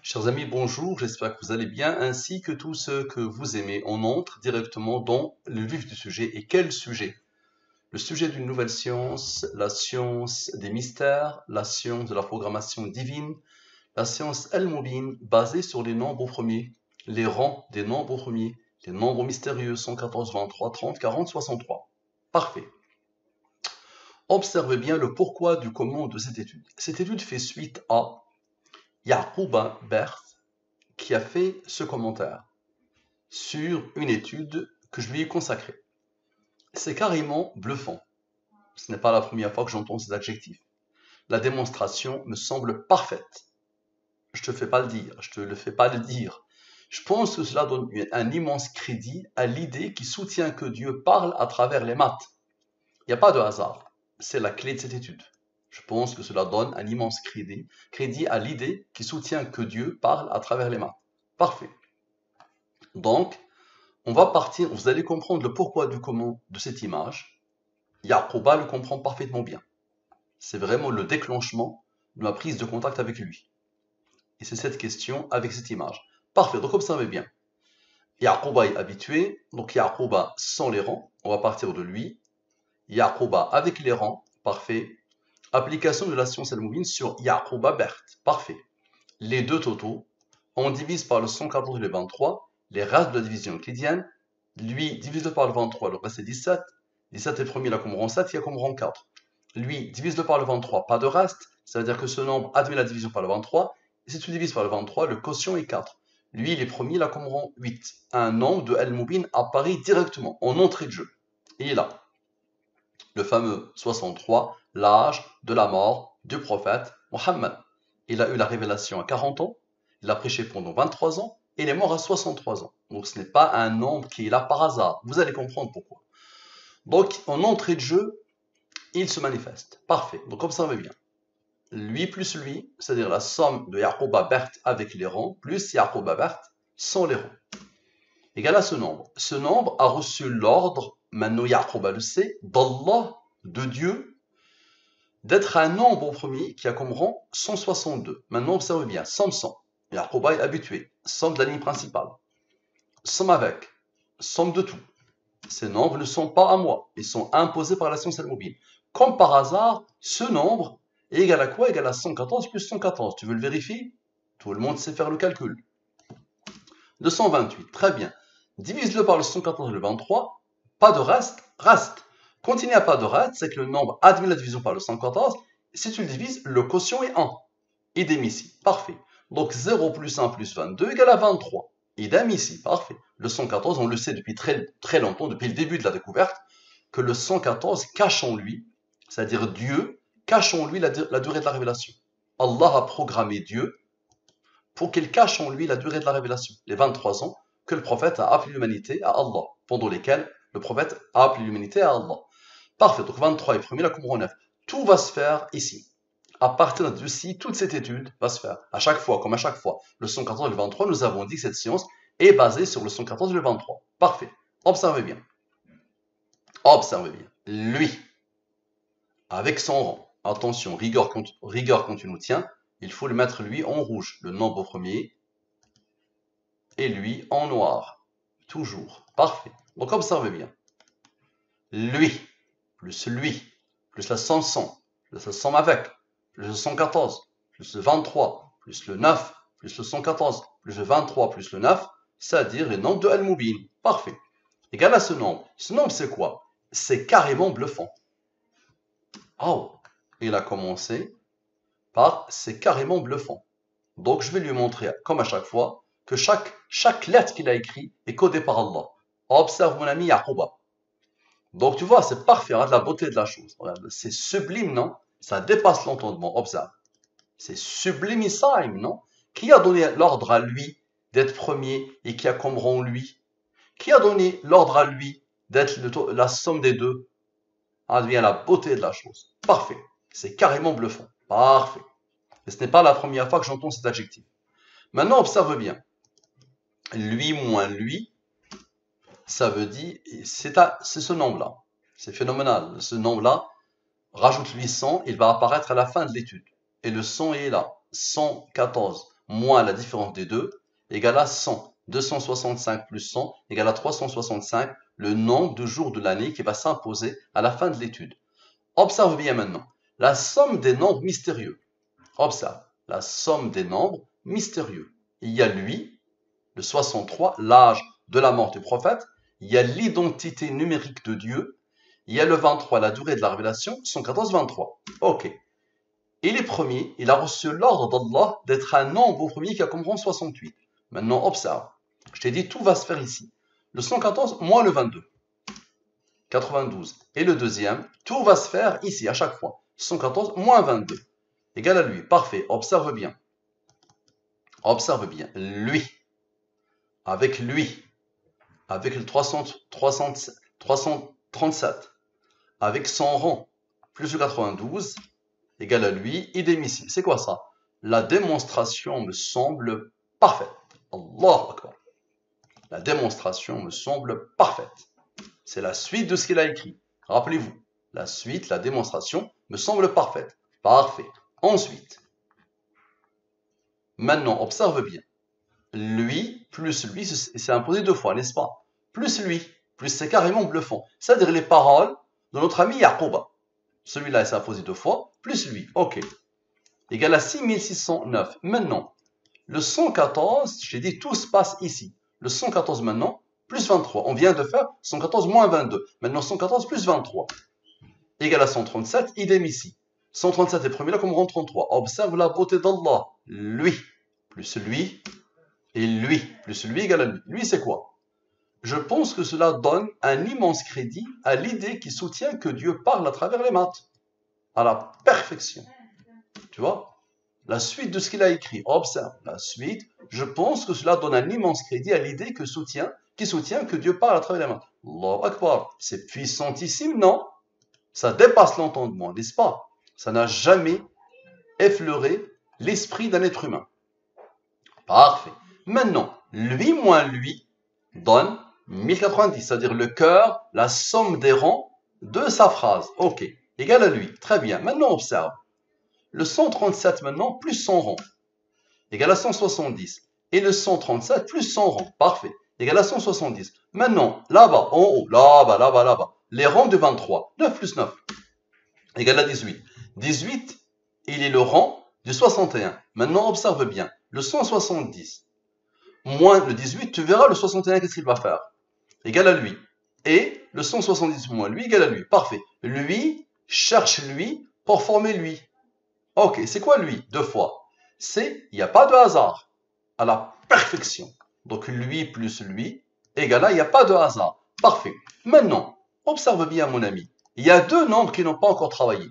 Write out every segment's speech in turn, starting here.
Chers amis, bonjour, j'espère que vous allez bien, ainsi que tous ceux que vous aimez. On entre directement dans le vif du sujet. Et quel sujet? Le sujet d'une nouvelle science, la science des mystères, la science de la programmation divine, la science Al-Mubin, basée sur les nombres premiers, les rangs des nombres premiers, les nombres mystérieux 114, 23, 30, 40, 63. Parfait. Observez bien le pourquoi du comment de cette étude. Cette étude fait suite à Ya'qub Berth, qui a fait ce commentaire sur une étude que je lui ai consacrée. C'est carrément bluffant. Ce n'est pas la première fois que j'entends ces adjectifs. La démonstration me semble parfaite. Je te fais pas le dire, je te le fais pas le dire. Je pense que cela donne un immense crédit à l'idée qui soutient que Dieu parle à travers les maths. Il n'y a pas de hasard. C'est la clé de cette étude. Je pense que cela donne un immense crédit à l'idée qui soutient que Dieu parle à travers les maths. Parfait. Donc, on va partir, vous allez comprendre le pourquoi du comment de cette image. Ya'qouba le comprend parfaitement bien. C'est vraiment le déclenchement de ma prise de contact avec lui. Et c'est cette question avec cette image. Parfait, donc observez bien. Ya'qouba est habitué, donc Ya'qouba sans les rangs, on va partir de lui. Ya'qouba avec les rangs, parfait. Application de la science Al-Mubin sur Ya'qouba Berth, parfait. Les deux totaux, on divise par le 114 et le 23, les restes de la division euclidienne. Lui, divise-le par le 23, le reste c'est 17. 17 est le premier, il a comme rang 7, il a comme rang 4. Lui, divise-le par le 23, pas de reste. Ça veut dire que ce nombre admet la division par le 23. Et si tu divises par le 23, le quotient est 4. Lui, il est premier, il a comme rang 8. Un nombre de Al-Mubin apparaît directement en entrée de jeu. Et il a le fameux 63, l'âge de la mort du prophète Mohammed. Il a eu la révélation à 40 ans, il a prêché pendant 23 ans, et il est mort à 63 ans. Donc ce n'est pas un nombre qui est là par hasard. Vous allez comprendre pourquoi. Donc en entrée de jeu, il se manifeste. Parfait. Donc observez bien. Lui plus lui, c'est-à-dire la somme de Ya'qouba Berth avec les rangs, plus Ya'qouba Berth sans les rangs, égale à ce nombre. Ce nombre a reçu l'ordre, maintenant Ya'qouba le sait, d'Allah, de Dieu, d'être un nombre premier qui a comme rang 162. Maintenant observez bien, somme 100. Ya'qouba est habitué. Somme de la ligne principale. Somme avec. Somme de tout. Ces nombres ne sont pas à moi. Ils sont imposés par la science Al-Mubin. Comme par hasard, ce nombre est égal à quoi? Égal à 114 plus 114. Tu veux le vérifier? Tout le monde sait faire le calcul. 228. Très bien. Divise-le par le 114 et le 23. Pas de reste. Reste. Quand il n'y a pas de reste, c'est que le nombre admet la division par le 114. Si tu le divises, le quotient est 1. Idem ici. Parfait. Donc 0 plus 1 plus 22 égale à 23. Idem ici. Parfait. Le 114, on le sait depuis très longtemps, depuis le début de la découverte, que le 114 cache en lui, c'est-à-dire Dieu, cache en lui la durée de la révélation. Allah a programmé Dieu pour qu'il cache en lui la durée de la révélation, les 23 ans que le prophète a appelé l'humanité à Allah, pendant lesquels le prophète a appelé l'humanité à Allah. Parfait, donc 23 est premier, la Qumran 9. Tout va se faire ici. À partir d'ici, toute cette étude va se faire. À chaque fois, comme à chaque fois, le 114 et le 23, nous avons dit que cette science est basée sur le 114 et le 23. Parfait. Observez bien. Observez bien. Lui, avec son rang, attention, rigueur quand tu nous tiens, il faut le mettre lui en rouge, le nombre premier, et lui en noir. Toujours. Parfait. Donc observez bien. Lui, plus la somme 100, plus la somme avec, plus le 114, plus le 23, plus le 9, plus le 114, plus le 23, plus le 9, c'est-à-dire le nombre de Al-Mubin. Parfait. Égal à ce nombre. Ce nombre, c'est quoi? C'est carrément bluffant. Oh, il a commencé par c'est carrément bluffant. Donc, je vais lui montrer, comme à chaque fois, que chaque lettre qu'il a écrite est codée par Allah. Observe mon ami Ya'qouba. Donc, tu vois, c'est parfait, hein, de la beauté de la chose. C'est sublime, non? Ça dépasse l'entendement. Observe. C'est sublimissime, non? Qui a donné l'ordre à lui d'être premier et qui a comme rang lui? Qui a donné l'ordre à lui d'être la somme des deux? Ah, devient la beauté de la chose. Parfait. C'est carrément bluffant. Parfait. Et ce n'est pas la première fois que j'entends cet adjectif. Maintenant, observe bien. Lui moins lui, ça veut dire, c'est ce nombre-là. C'est phénoménal. Ce nombre-là, rajoute lui 100, il va apparaître à la fin de l'étude. Et le 100 est là. 114. moins la différence des deux égale à 100. 265 plus 100 égale à 365, le nombre de jours de l'année qui va s'imposer à la fin de l'étude. Observe bien maintenant. La somme des nombres mystérieux. Observe. La somme des nombres mystérieux. Il y a lui, le 63, l'âge de la mort du prophète. Il y a l'identité numérique de Dieu. Il y a le 23, la durée de la révélation, 114, 23. Ok. Et les premiers, il a reçu l'ordre d'Allah d'être un nombre premier qui a comme rang 68. Maintenant, observe. Je t'ai dit, tout va se faire ici. Le 114 moins le 22. 92. Et le deuxième, tout va se faire ici, à chaque fois. 114 moins 22. Égal à lui. Parfait. Observe bien. Observe bien. Lui. Avec lui. Avec le 337. Avec son rang. Plus le 92. Égal à lui. Idem ici. C'est quoi ça? La démonstration me semble parfaite. Allahu Akbar. La démonstration me semble parfaite. C'est la suite de ce qu'il a écrit. Rappelez-vous, la suite, la démonstration me semble parfaite. Parfait. Ensuite, maintenant, observe bien. Lui plus lui, c'est imposé deux fois, n'est-ce pas? Plus lui, plus c'est carrément bluffant. C'est-à-dire les paroles de notre ami Yaqouba. Celui-là, il s'est imposé deux fois, plus lui. Ok. Égal à 6609. Maintenant, le 114, j'ai dit tout se passe ici. Le 114 maintenant, plus 23. On vient de faire 114 moins 22. Maintenant 114 plus 23. Égal à 137, idem ici. 137 est premier là comme rang 33. Observe la beauté d'Allah. Lui, plus lui, et lui, plus lui égale à lui. Lui c'est quoi? Je pense que cela donne un immense crédit à l'idée qui soutient que Dieu parle à travers les maths. À la perfection. Tu vois? La suite de ce qu'il a écrit. Observe la suite. Je pense que cela donne un immense crédit à l'idée qui soutient que Dieu parle à travers les mains. Allahu Akbar. C'est puissantissime, non? Ça dépasse l'entendement, n'est-ce pas? Ça n'a jamais effleuré l'esprit d'un être humain. Parfait. Maintenant, lui moins lui donne 1090, c'est-à-dire le cœur, la somme des rangs de sa phrase. Ok. Égal à lui. Très bien. Maintenant, observe. Le 137 maintenant, plus son rang, égal à 170. Et le 137 plus son rang, parfait, égal à 170. Maintenant, là-bas, en haut, là-bas, les rangs de 23, 9 plus 9, égal à 18. 18, il est le rang du 61. Maintenant, observe bien, le 170 moins le 18, tu verras le 61, qu'est-ce qu'il va faire? Égal à lui. Et le 170 moins lui, égal à lui. Parfait. Lui cherche lui pour former lui. Ok, c'est quoi lui? Deux fois. Il n'y a pas de hasard. À la perfection. Donc lui plus lui, égal à, il n'y a pas de hasard. Parfait. Maintenant, observe bien mon ami. Il y a deux nombres qui n'ont pas encore travaillé.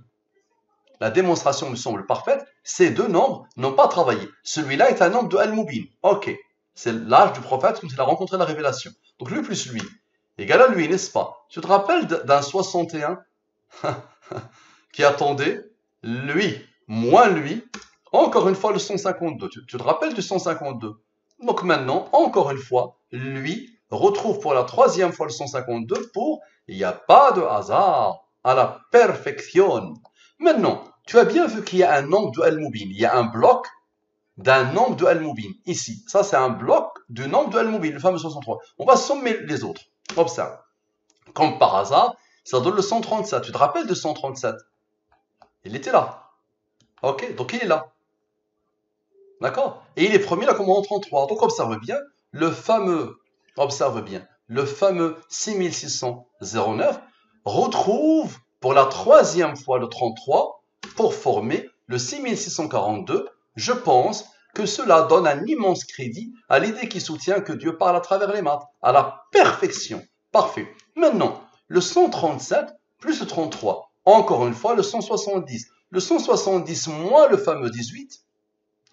La démonstration me semble parfaite. Ces deux nombres n'ont pas travaillé. Celui-là est un nombre de Al-Mubin. Ok. C'est l'âge du prophète quand il a rencontré la révélation. Donc lui plus lui, égal à lui, n'est-ce pas? Tu te rappelles d'un 61 qui attendait lui moins lui, encore une fois le 152. Tu te rappelles du 152? Donc maintenant, encore une fois, lui retrouve pour la troisième fois le 152 pour il n'y a pas de hasard, à la perfection. Maintenant, tu as bien vu qu'il y a un nombre de Al-Mubin. Il y a un bloc d'un nombre de Al-Mubin. Ici, ça c'est un bloc du nombre de Al-Mubin, le fameux 63. On va sommer les autres. Observe. Comme par hasard, ça donne le 137. Tu te rappelles de 137? Il était là. Ok, donc il est là. D'accord? Et il est premier là comme en 33. Donc observe bien, le fameux 6609 retrouve pour la troisième fois le 33 pour former le 6642. Je pense que cela donne un immense crédit à l'idée qui soutient que Dieu parle à travers les maths, à la perfection. Parfait. Maintenant, le 137 plus le 33. Encore une fois, le 170. Le 170 moins le fameux 18,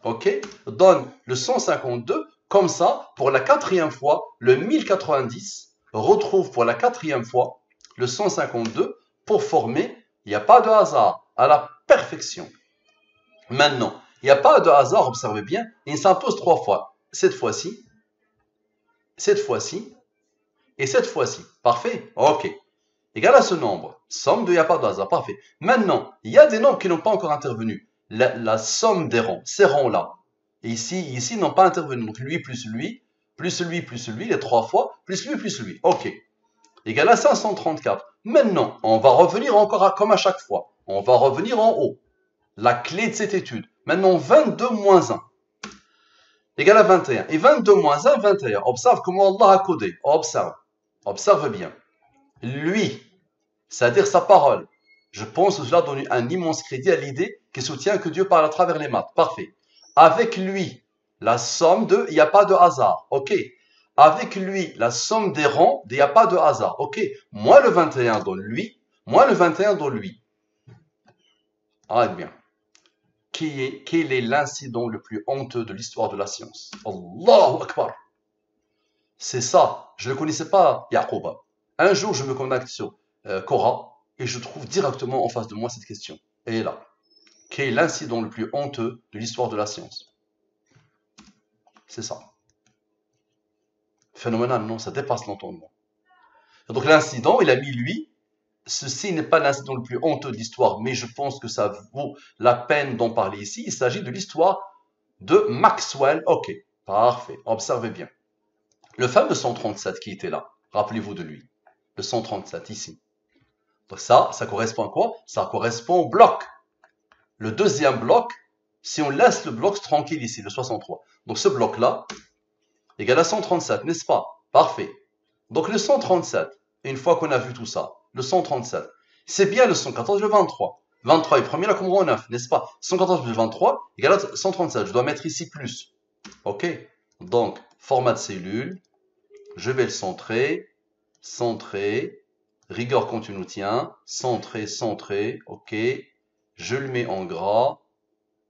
ok, donne le 152. Comme ça, pour la quatrième fois, le 1090 retrouve pour la quatrième fois le 152 pour former, il n'y a pas de hasard, à la perfection. Maintenant, il n'y a pas de hasard, observez bien, il s'impose trois fois. Cette fois-ci, et cette fois-ci. Parfait? Ok. Égal à ce nombre. Somme de il n'y a pas de hasard. Parfait. Maintenant, il y a des nombres qui n'ont pas encore intervenu. La somme des rangs, ces rangs-là, Et ici, ils n'ont pas intervenu. Donc lui, plus lui, les 3 fois, plus lui. Ok. Égal à 534. Maintenant, on va revenir encore comme à chaque fois. On va revenir en haut. La clé de cette étude. Maintenant, 22 moins 1. Égal à 21. Et 22 moins 1, 21. Observe comment Allah a codé. Observe. Observe bien. Lui, c'est-à-dire sa parole. Je pense que cela donne un immense crédit à l'idée qui soutient que Dieu parle à travers les maths. Parfait. Avec lui, la somme de, il n'y a pas de hasard. Ok. Avec lui, la somme des rangs, il n'y a pas de hasard. Ok. Moins le 21 donne lui, moins le 21 donne lui. Ah bien. Quel est l'incident le plus honteux de l'histoire de la science? Allahu Akbar. C'est ça. Je ne connaissais pas Yaqouba. Un jour, je me connecte sur Quora et je trouve directement en face de moi cette question. Et là, quel est l'incident le plus honteux de l'histoire de la science? C'est ça. Phénoménal, non, ça dépasse l'entendement. Donc l'incident, il a mis lui. Ceci n'est pas l'incident le plus honteux de l'histoire, mais je pense que ça vaut la peine d'en parler ici. Il s'agit de l'histoire de Maxwell. Ok, parfait. Observez bien. Le fameux 137 qui était là, rappelez-vous de lui. Le 137 ici. Donc ça correspond à quoi? Ça correspond au bloc. Le deuxième bloc, si on laisse le bloc tranquille ici, le 63. Donc ce bloc-là, égal à 137, n'est-ce pas? Parfait. Donc le 137, une fois qu'on a vu tout ça, le 137, c'est bien le 114, le 23. 23 est premier, là, comme rang 9, n'est-ce pas? 114 plus 23 égale à 137. Je dois mettre ici plus. Ok? Donc, format de cellule, je vais le centrer, rigueur quand tu nous tiens, centrer, ok. Je le mets en gras,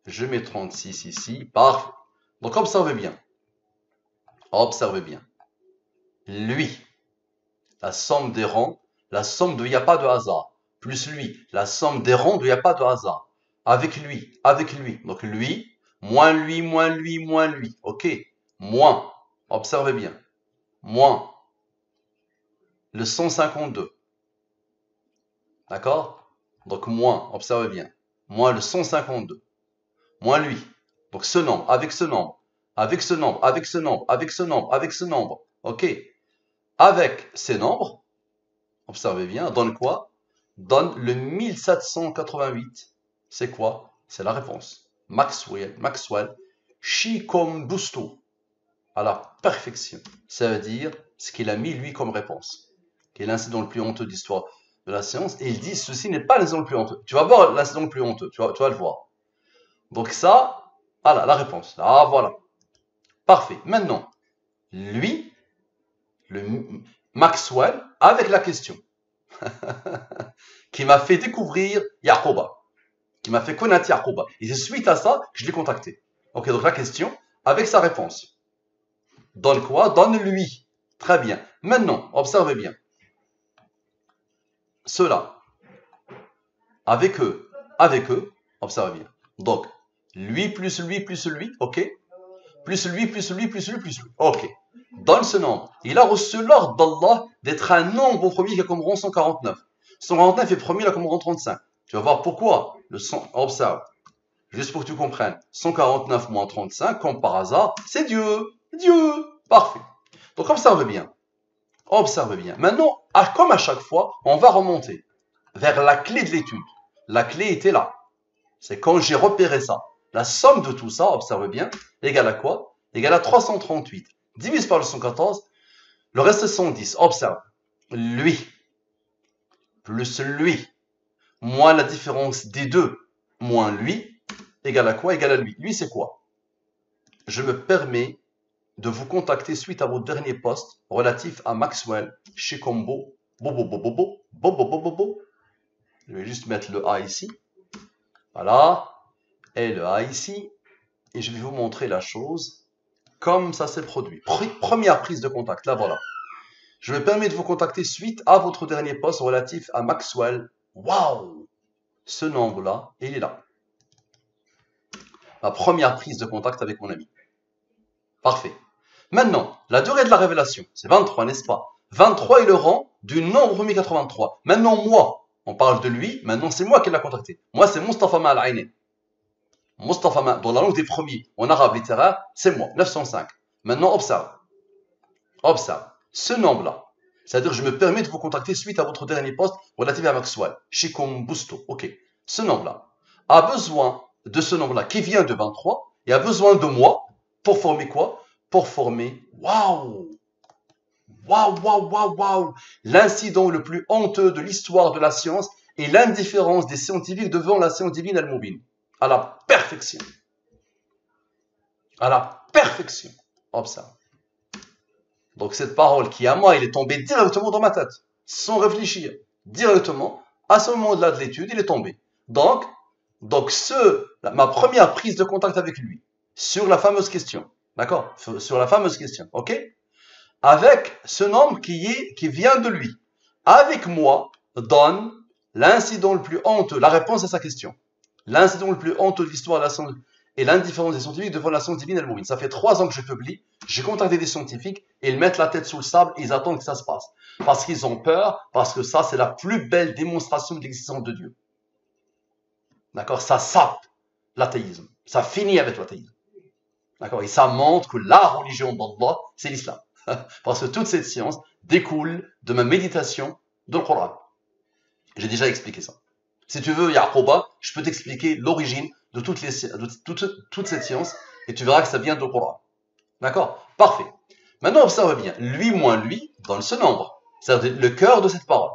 je mets 36 ici, parfait. Donc, observez bien. Observez bien. Lui, la somme des rangs, la somme de il n'y a pas de hasard, plus lui, la somme des rangs de il n'y a pas de hasard, avec lui, donc lui, moins lui, ok, moins, observez bien, moins le 152, d'accord, donc moins, observez bien, moins le 152, moins lui, donc ce nombre, avec ce nombre, ok, avec ces nombres, observez bien, donne quoi? Donne le 1788. C'est quoi? C'est la réponse. Maxwell, Chicombusto, à la perfection. Ça veut dire ce qu'il a mis lui comme réponse. Qui est l'incident le plus honteux de l'histoire de la science. Et il dit ceci n'est pas l'incident le plus honteux. Tu vas voir l'incident le plus honteux. Tu vas le voir. Donc ça, voilà la réponse. Ah voilà. Parfait. Maintenant, lui, le Maxwell, avec la question. Qui m'a fait découvrir Yaqouba, qui m'a fait connaître Yaqouba. Et c'est suite à ça que je l'ai contacté. Ok, donc la question, avec sa réponse. Donne quoi? Donne lui. Très bien. Maintenant, observez bien. Cela, avec eux, observez bien. Donc, lui, ok. Plus lui, ok. Donne ce nombre. Il a reçu l'ordre d'Allah d'être un nombre au premier qui a comme rang 149. 149 est premier, il a comme rang 35. Tu vas voir pourquoi. Observe. Juste pour que tu comprennes. 149 moins 35, comme par hasard, c'est Dieu. Parfait. Donc observe bien. Maintenant, comme à chaque fois, on va remonter vers la clé de l'étude. La clé était là. C'est quand j'ai repéré ça. La somme de tout ça, observe bien, égale à quoi? Égale à 338. Divise par le 114, le reste c'est 110. Observe. Lui, plus lui, moins la différence des deux, moins lui, égale à quoi? Égale à lui. Lui, c'est quoi? Je me permets de vous contacter suite à votre dernier post relatif à Maxwell, Chicombo, Je vais juste mettre le A ici. Voilà. Et le A ici. Et je vais vous montrer la chose comme ça s'est produit. Première prise de contact, là voilà. Je me permets de vous contacter suite à votre dernier post relatif à Maxwell. Waouh! Ce nombre-là, il est là. Ma première prise de contact avec mon ami. Parfait. Maintenant, la durée de la révélation, c'est 23, n'est-ce pas? 23 est le rang du nombre 1083. Maintenant, moi, on parle de lui, maintenant c'est moi qui l'ai contacté. Moi, c'est Mustafa Ma'al-Aini. Mustafa, dans la langue des premiers, en arabe littéraire, c'est moi, 905. Maintenant, observe. Observe. Ce nombre-là, c'est-à-dire je me permets de vous contacter suite à votre dernier poste relatif à Maxwell, Shikom Busto. Ok. Ce nombre-là a besoin de ce nombre-là qui vient de 23 et a besoin de moi pour former quoi? Pour former, waouh! Waouh, waouh, waouh, waouh! L'incident le plus honteux de l'histoire de la science et l'indifférence des scientifiques devant la science divine al-Mubin. À la perfection. À la perfection. Observe. Donc cette parole qui à moi, il est tombé directement dans ma tête, sans réfléchir. Directement, à ce moment-là de l'étude, il est tombé. Donc ma première prise de contact avec lui, sur la fameuse question, d'accord? Sur la fameuse question, ok? Avec ce nombre qui vient de lui, avec moi, donne l'incident le plus honteux, la réponse à sa question. L'incident le plus honteux de l'histoire de la science et l'indifférence des scientifiques devant la science divine al-Mubin. Ça fait 3 ans que je publie, j'ai contacté des scientifiques et ils mettent la tête sous le sable et ils attendent que ça se passe. Parce qu'ils ont peur, parce que ça c'est la plus belle démonstration de l'existence de Dieu. D'accord? Ça sape l'athéisme. Ça finit avec l'athéisme. D'accord? Et ça montre que la religion d'Allah, c'est l'islam. Parce que toute cette science découle de ma méditation dans le Coran. J'ai déjà expliqué ça. Si tu veux, Yaqouba, je peux t'expliquer l'origine de toute cette science et tu verras que ça vient du Coran. D'accord? Parfait. Maintenant, observe bien. Lui moins lui donne ce nombre. C'est-à-dire le cœur de cette parole.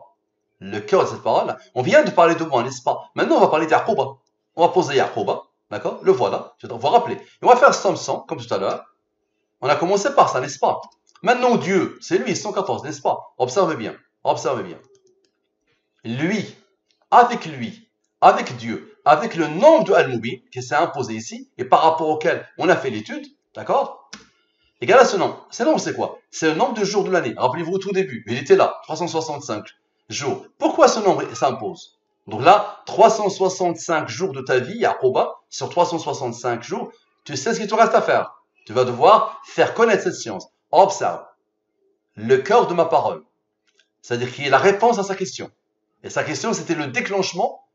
Le cœur de cette parole, on vient de parler de moi, n'est-ce pas? Maintenant, on va parler d'Yaqouba. On va poser Yaqouba. D'accord? Le voilà. Je vais vous rappeler. Et on va faire somme 100, comme tout à l'heure. On a commencé par ça, n'est-ce pas? Maintenant, Dieu, c'est lui, 114, n'est-ce pas? Observe bien. Observe bien. Lui, avec Dieu, avec le nombre de Al-Mubin qui s'est imposé ici et par rapport auquel on a fait l'étude, d'accord? Égal à ce nombre. Ce nombre, c'est quoi? C'est le nombre de jours de l'année. Rappelez-vous au tout début, il était là, 365 jours. Pourquoi ce nombre s'impose? Donc là, 365 jours de ta vie, Yaqouba, sur 365 jours, tu sais ce qu'il te reste à faire. Tu vas devoir faire connaître cette science. Observe. Le cœur de ma parole. C'est-à-dire qu'il y a la réponse à sa question. Et sa question, c'était le déclenchement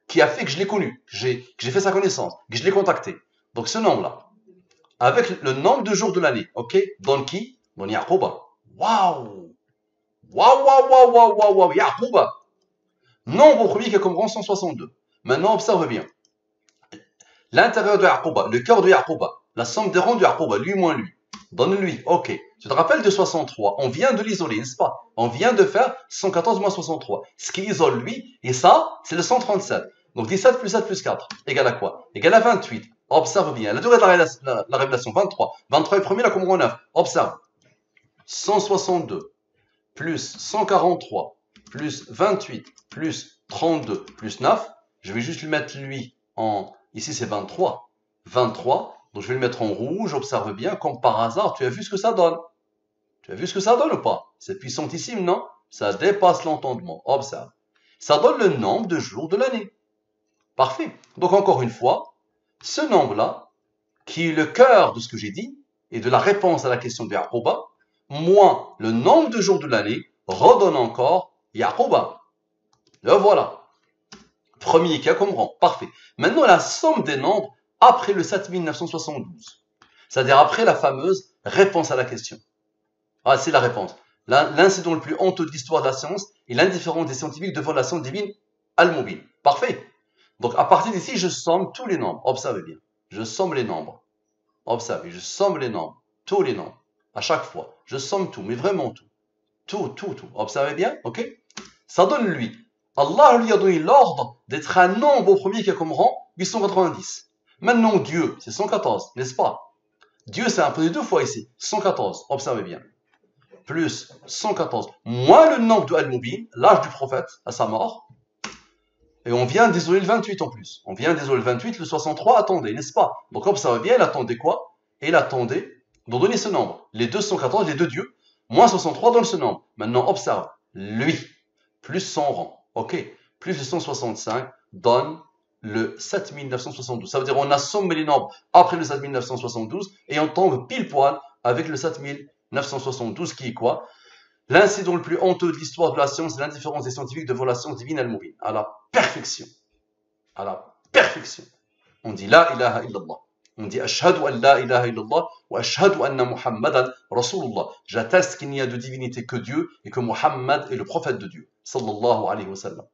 qui a fait que je l'ai connu, que j'ai fait sa connaissance, que je l'ai contacté. Donc ce nombre-là, avec le nombre de jours de l'année, ok? Dans qui? Dans Yaqouba. Waouh! Waouh, waouh, waouh, waouh, waouh, waouh, Yaqouba. Nombre au premier qui est comme rang 162. Maintenant, observe bien. L'intérieur de Yaqouba, le cœur de Yaqouba, la somme des rangs de Yaqouba, lui moins lui. Donne-lui, ok. Tu te rappelles de 63, on vient de l'isoler, n'est-ce pas? On vient de faire 114 moins 63. Ce qui isole lui, et ça, c'est le 137. Donc 17 plus 7 plus 4, égale à quoi? Égale à 28. Observe bien. La durée de la révélation, 23. 23 est premier, la commande 9. Observe. 162 plus 143 plus 28 plus 32 plus 9. Je vais juste lui mettre lui en... Ici, c'est 23. 23. Donc, je vais le mettre en rouge. Observe bien. Comme par hasard, tu as vu ce que ça donne? Tu as vu ce que ça donne ou pas? C'est puissantissime, non? Ça dépasse l'entendement. Observe. Ça donne le nombre de jours de l'année. Parfait. Donc, encore une fois, ce nombre-là, qui est le cœur de ce que j'ai dit, et de la réponse à la question de Yaqouba, moins le nombre de jours de l'année, redonne encore Yaqouba. Le voilà. Premier qui a comme rang. Parfait. Maintenant, la somme des nombres après le 7972. C'est-à-dire après la fameuse réponse à la question. Ah, c'est la réponse. L'incident le plus honteux de l'histoire de la science est l'indifférence des scientifiques devant la science divine al-Mubin. Parfait. Donc, à partir d'ici, je somme tous les nombres. Observez bien. Je somme les nombres. Observez, je somme les nombres. Tous les nombres. À chaque fois. Je somme tout, mais vraiment tout. Tout. Observez bien, ok? Ça donne lui. Allah lui a donné l'ordre d'être un nombre au premier qui a comme rang 890. Maintenant, Dieu, c'est 114, n'est-ce pas? Dieu, c'est imposé 2 fois ici. 114, observez bien. Plus 114, moins le nombre de Al-Mubin, l'âge du prophète, à sa mort. Et on vient d'isoler le 28 en plus. On vient d'isoler le 28, le 63 attendait, n'est-ce pas? Donc observez bien, il attendait quoi? Il attendait d'en donner ce nombre. Les 214, les deux dieux, moins 63 donne ce nombre. Maintenant, observe. Lui, plus son rang, ok? Plus le 165 donne le 7972. Ça veut dire on a sommé les nombres après le 7972 et on tombe pile poil avec le 7972 qui est quoi? L'incident le plus honteux de l'histoire de la science, c'est l'indifférence des scientifiques devant la science divine al-Mubin. À la perfection. À la perfection. On dit la ilaha illallah. On dit ashhadu an la ilaha illallah wa ashhadu anna Muhammadan Rasulullah. J'atteste qu'il n'y a de divinité que Dieu et que Muhammad est le prophète de Dieu. Sallallahu alayhi wa sallam.